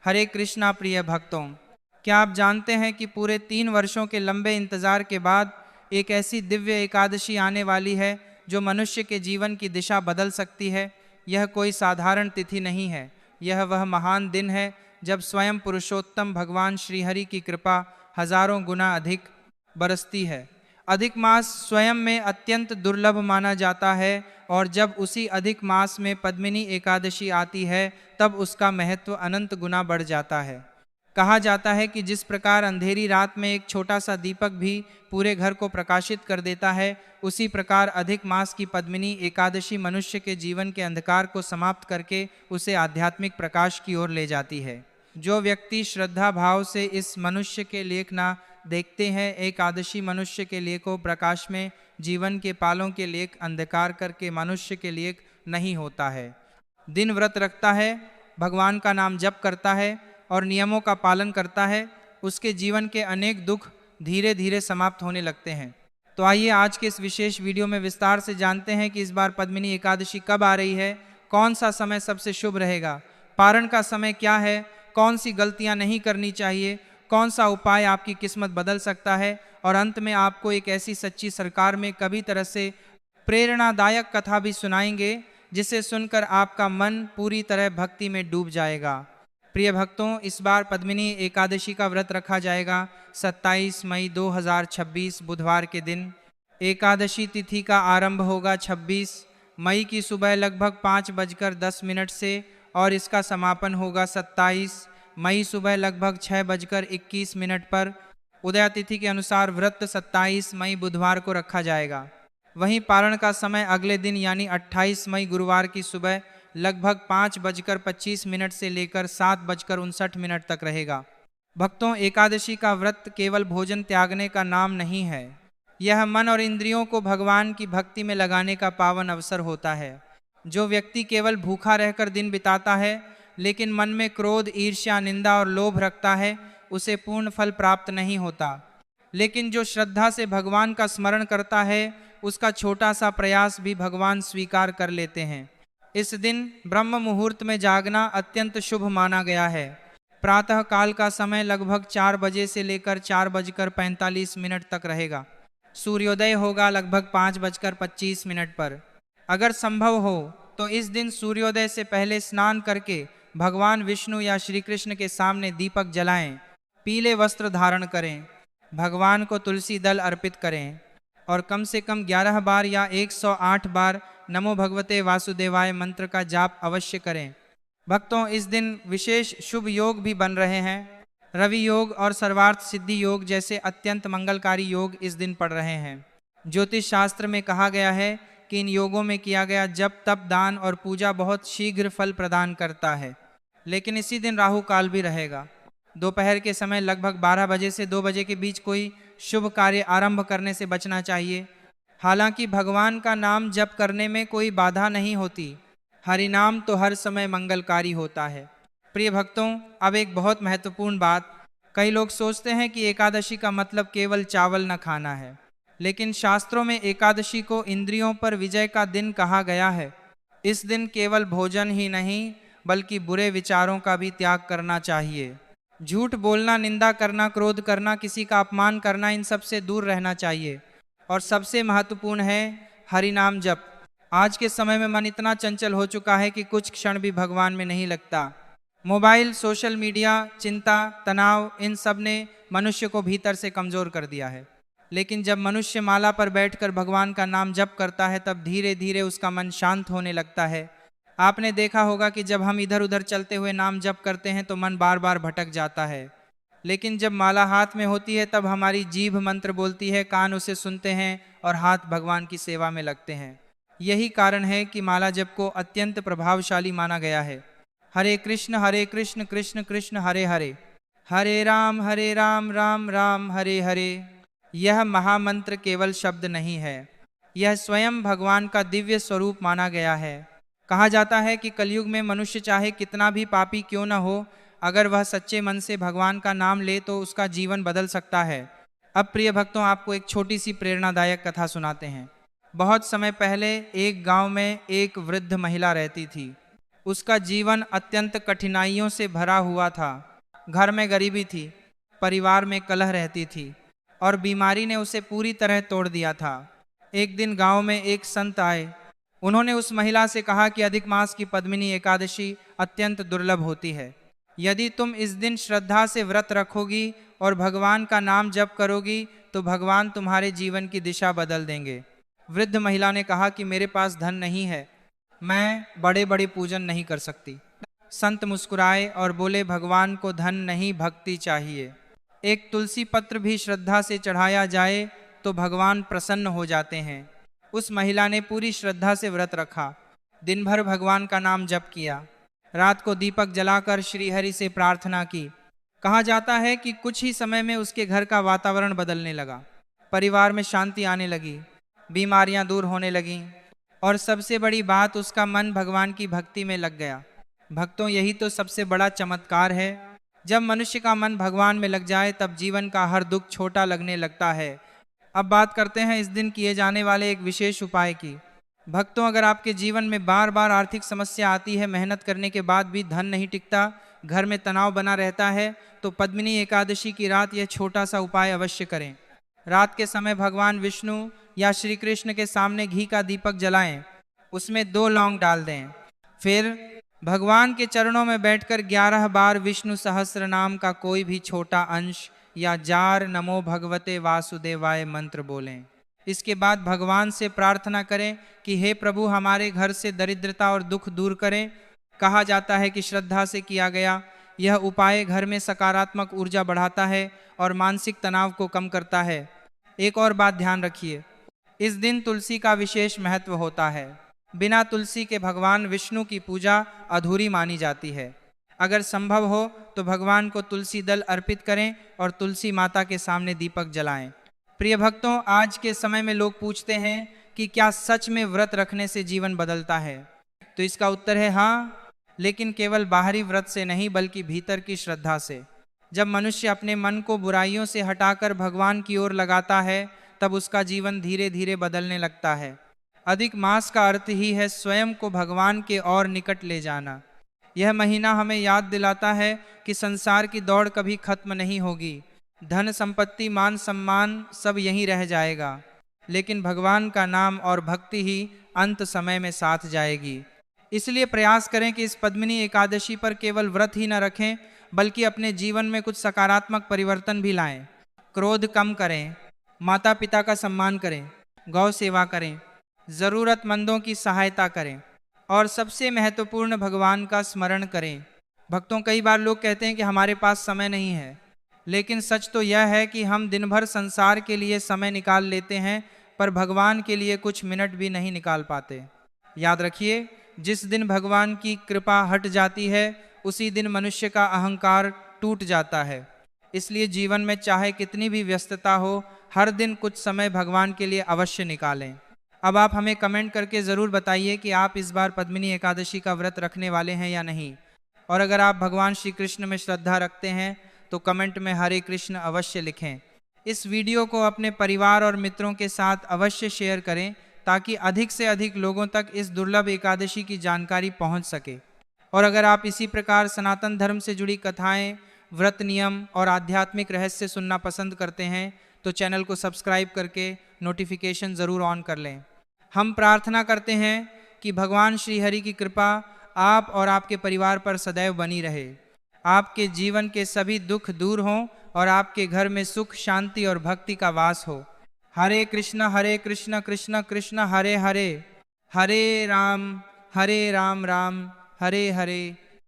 हरे कृष्णा प्रिय भक्तों, क्या आप जानते हैं कि पूरे 3 वर्षों के लंबे इंतजार के बाद एक ऐसी दिव्य एकादशी आने वाली है जो मनुष्य के जीवन की दिशा बदल सकती है। यह कोई साधारण तिथि नहीं है, यह वह महान दिन है जब स्वयं पुरुषोत्तम भगवान श्रीहरि की कृपा हजारों गुना अधिक बरसती है। अधिक मास स्वयं में अत्यंत दुर्लभ माना जाता है और जब उसी अधिक मास में पद्मिनी एकादशी आती है तब उसका महत्व अनंत गुना बढ़ जाता है। कहा जाता है कि जिस प्रकार अंधेरी रात में एक छोटा सा दीपक भी पूरे घर को प्रकाशित कर देता है, उसी प्रकार अधिक मास की पद्मिनी एकादशी मनुष्य के जीवन के अंधकार को समाप्त करके उसे आध्यात्मिक प्रकाश की ओर ले जाती है। जो व्यक्ति श्रद्धा भाव से इस मनुष्य के लेख ना देखते हैं, एकादशी मनुष्य के लिए को प्रकाश में, जीवन के पालों के लिए अंधकार करके मनुष्य के लिए नहीं होता है। दिन व्रत रखता है, भगवान का नाम जप करता है और नियमों का पालन करता है, उसके जीवन के अनेक दुख धीरे धीरे समाप्त होने लगते हैं। तो आइए आज के इस विशेष वीडियो में विस्तार से जानते हैं कि इस बार पद्मिनी एकादशी कब आ रही है, कौन सा समय सबसे शुभ रहेगा, पारण का समय क्या है, कौन सी गलतियां नहीं करनी चाहिए, कौन सा उपाय आपकी किस्मत बदल सकता है, और अंत में आपको एक ऐसी सच्ची सरकार में कभी तरह से प्रेरणादायक कथा भी सुनाएंगे जिसे सुनकर आपका मन पूरी तरह भक्ति में डूब जाएगा। प्रिय भक्तों, इस बार पद्मिनी एकादशी का व्रत रखा जाएगा 27 मई 2026 बुधवार के दिन। एकादशी तिथि का आरंभ होगा 26 मई की सुबह लगभग 5:10 से और इसका समापन होगा 27 मई सुबह लगभग 6:21 पर। उदय तिथि के अनुसार व्रत 27 मई बुधवार को रखा जाएगा। वहीं पारण का समय अगले दिन यानी 28 मई गुरुवार की सुबह लगभग 5:25 से लेकर 7:59 तक रहेगा। भक्तों, एकादशी का व्रत केवल भोजन त्यागने का नाम नहीं है, यह मन और इंद्रियों को भगवान की भक्ति में लगाने का पावन अवसर होता है। जो व्यक्ति केवल भूखा रहकर दिन बिताता है लेकिन मन में क्रोध, ईर्ष्या, निंदा और लोभ रखता है, उसे पूर्ण फल प्राप्त नहीं होता। लेकिन जो श्रद्धा से भगवान का स्मरण करता है, उसका छोटा सा प्रयास भी भगवान स्वीकार कर लेते हैं। इस दिन ब्रह्म मुहूर्त में जागना अत्यंत शुभ माना गया है। प्रातः काल का समय लगभग 4 बजे से लेकर 4:45 तक रहेगा। सूर्योदय होगा लगभग 5:25 पर। अगर संभव हो तो इस दिन सूर्योदय से पहले स्नान करके भगवान विष्णु या श्री कृष्ण के सामने दीपक जलाएं, पीले वस्त्र धारण करें, भगवान को तुलसी दल अर्पित करें और कम से कम 11 बार या 108 बार नमो भगवते वासुदेवाय मंत्र का जाप अवश्य करें। भक्तों, इस दिन विशेष शुभ योग भी बन रहे हैं। रवि योग और सर्वार्थ सिद्धि योग जैसे अत्यंत मंगलकारी योग इस दिन पड़ रहे हैं। ज्योतिष शास्त्र में कहा गया है कि इन योगों में किया गया जप, तप, दान और पूजा बहुत शीघ्र फल प्रदान करता है। लेकिन इसी दिन राहु काल भी रहेगा। दोपहर के समय लगभग 12 बजे से 2 बजे के बीच कोई शुभ कार्य आरंभ करने से बचना चाहिए। हालांकि भगवान का नाम जप करने में कोई बाधा नहीं होती, हरि नाम तो हर समय मंगलकारी होता है। प्रिय भक्तों, अब एक बहुत महत्वपूर्ण बात, कई लोग सोचते हैं कि एकादशी का मतलब केवल चावल न खाना है, लेकिन शास्त्रों में एकादशी को इंद्रियों पर विजय का दिन कहा गया है। इस दिन केवल भोजन ही नहीं बल्कि बुरे विचारों का भी त्याग करना चाहिए। झूठ बोलना, निंदा करना, क्रोध करना, किसी का अपमान करना, इन सब से दूर रहना चाहिए। और सबसे महत्वपूर्ण है हरि नाम जप। आज के समय में मन इतना चंचल हो चुका है कि कुछ क्षण भी भगवान में नहीं लगता। मोबाइल, सोशल मीडिया, चिंता, तनाव, इन सब ने मनुष्य को भीतर से कमजोर कर दिया है। लेकिन जब मनुष्य माला पर बैठकर भगवान का नाम जप करता है तब धीरे धीरे उसका मन शांत होने लगता है। आपने देखा होगा कि जब हम इधर उधर चलते हुए नाम जप करते हैं तो मन बार बार भटक जाता है, लेकिन जब माला हाथ में होती है तब हमारी जीभ मंत्र बोलती है, कान उसे सुनते हैं और हाथ भगवान की सेवा में लगते हैं। यही कारण है कि माला जप को अत्यंत प्रभावशाली माना गया है। हरे कृष्ण कृष्ण कृष्ण हरे हरे, हरे राम राम राम हरे हरे। यह महामंत्र केवल शब्द नहीं है, यह स्वयं भगवान का दिव्य स्वरूप माना गया है। कहा जाता है कि कलयुग में मनुष्य चाहे कितना भी पापी क्यों न हो, अगर वह सच्चे मन से भगवान का नाम ले तो उसका जीवन बदल सकता है। अब प्रिय भक्तों, आपको एक छोटी सी प्रेरणादायक कथा सुनाते हैं। बहुत समय पहले एक गांव में एक वृद्ध महिला रहती थी। उसका जीवन अत्यंत कठिनाइयों से भरा हुआ था। घर में गरीबी थी, परिवार में कलह रहती थी और बीमारी ने उसे पूरी तरह तोड़ दिया था। एक दिन गांव में एक संत आए। उन्होंने उस महिला से कहा कि अधिक मास की पद्मिनी एकादशी अत्यंत दुर्लभ होती है। यदि तुम इस दिन श्रद्धा से व्रत रखोगी और भगवान का नाम जप करोगी तो भगवान तुम्हारे जीवन की दिशा बदल देंगे। वृद्ध महिला ने कहा कि मेरे पास धन नहीं है, मैं बड़े बड़े पूजन नहीं कर सकती। संत मुस्कुराए और बोले, भगवान को धन नहीं भक्ति चाहिए। एक तुलसी पत्र भी श्रद्धा से चढ़ाया जाए तो भगवान प्रसन्न हो जाते हैं। उस महिला ने पूरी श्रद्धा से व्रत रखा, दिन भर भगवान का नाम जप किया, रात को दीपक जलाकर श्रीहरि से प्रार्थना की। कहा जाता है कि कुछ ही समय में उसके घर का वातावरण बदलने लगा, परिवार में शांति आने लगी, बीमारियां दूर होने लगीं और सबसे बड़ी बात, उसका मन भगवान की भक्ति में लग गया। भक्तों, यही तो सबसे बड़ा चमत्कार है। जब मनुष्य का मन भगवान में लग जाए तब जीवन का हर दुख छोटा लगने लगता है। अब बात करते हैं इस दिन किए जाने वाले एक विशेष उपाय की। भक्तों, अगर आपके जीवन में बार बार आर्थिक समस्या आती है, मेहनत करने के बाद भी धन नहीं टिकता, घर में तनाव बना रहता है, तो पद्मिनी एकादशी की रात यह छोटा सा उपाय अवश्य करें। रात के समय भगवान विष्णु या श्री कृष्ण के सामने घी का दीपक जलाएं, उसमें 2 लौंग डाल दें। फिर भगवान के चरणों में बैठकर 11 बार विष्णु सहस्त्र नाम का कोई भी छोटा अंश या जार नमो भगवते वासुदेवाय मंत्र बोलें। इसके बाद भगवान से प्रार्थना करें कि हे प्रभु, हमारे घर से दरिद्रता और दुख दूर करें। कहा जाता है कि श्रद्धा से किया गया यह उपाय घर में सकारात्मक ऊर्जा बढ़ाता है और मानसिक तनाव को कम करता है। एक और बात ध्यान रखिए, इस दिन तुलसी का विशेष महत्व होता है। बिना तुलसी के भगवान विष्णु की पूजा अधूरी मानी जाती है। अगर संभव हो तो भगवान को तुलसी दल अर्पित करें और तुलसी माता के सामने दीपक जलाएं। प्रिय भक्तों, आज के समय में लोग पूछते हैं कि क्या सच में व्रत रखने से जीवन बदलता है? तो इसका उत्तर है हाँ, लेकिन केवल बाहरी व्रत से नहीं बल्कि भीतर की श्रद्धा से। जब मनुष्य अपने मन को बुराइयों से हटाकर भगवान की ओर लगाता है तब उसका जीवन धीरे धीरे बदलने लगता है। अधिक मास का अर्थ ही है स्वयं को भगवान के और निकट ले जाना। यह महीना हमें याद दिलाता है कि संसार की दौड़ कभी खत्म नहीं होगी। धन संपत्ति मान सम्मान सब यहीं रह जाएगा, लेकिन भगवान का नाम और भक्ति ही अंत समय में साथ जाएगी। इसलिए प्रयास करें कि इस पद्मिनी एकादशी पर केवल व्रत ही न रखें बल्कि अपने जीवन में कुछ सकारात्मक परिवर्तन भी लाएं। क्रोध कम करें, माता पिता का सम्मान करें, गौ सेवा करें, ज़रूरतमंदों की सहायता करें और सबसे महत्वपूर्ण भगवान का स्मरण करें। भक्तों, कई बार लोग कहते हैं कि हमारे पास समय नहीं है, लेकिन सच तो यह है कि हम दिन भर संसार के लिए समय निकाल लेते हैं पर भगवान के लिए कुछ मिनट भी नहीं निकाल पाते। याद रखिए, जिस दिन भगवान की कृपा हट जाती है उसी दिन मनुष्य का अहंकार टूट जाता है। इसलिए जीवन में चाहे कितनी भी व्यस्तता हो, हर दिन कुछ समय भगवान के लिए अवश्य निकालें। अब आप हमें कमेंट करके ज़रूर बताइए कि आप इस बार पद्मिनी एकादशी का व्रत रखने वाले हैं या नहीं। और अगर आप भगवान श्री कृष्ण में श्रद्धा रखते हैं तो कमेंट में हरे कृष्ण अवश्य लिखें। इस वीडियो को अपने परिवार और मित्रों के साथ अवश्य शेयर करें ताकि अधिक से अधिक लोगों तक इस दुर्लभ एकादशी की जानकारी पहुंच सके। और अगर आप इसी प्रकार सनातन धर्म से जुड़ी कथाएं, व्रत नियम और आध्यात्मिक रहस्य सुनना पसंद करते हैं तो चैनल को सब्सक्राइब करके नोटिफिकेशन ज़रूर ऑन कर लें। हम प्रार्थना करते हैं कि भगवान श्री हरि की कृपा आप और आपके परिवार पर सदैव बनी रहे, आपके जीवन के सभी दुख दूर हों और आपके घर में सुख, शांति और भक्ति का वास हो। हरे कृष्ण कृष्ण कृष्ण हरे हरे, हरे राम राम हरे हरे,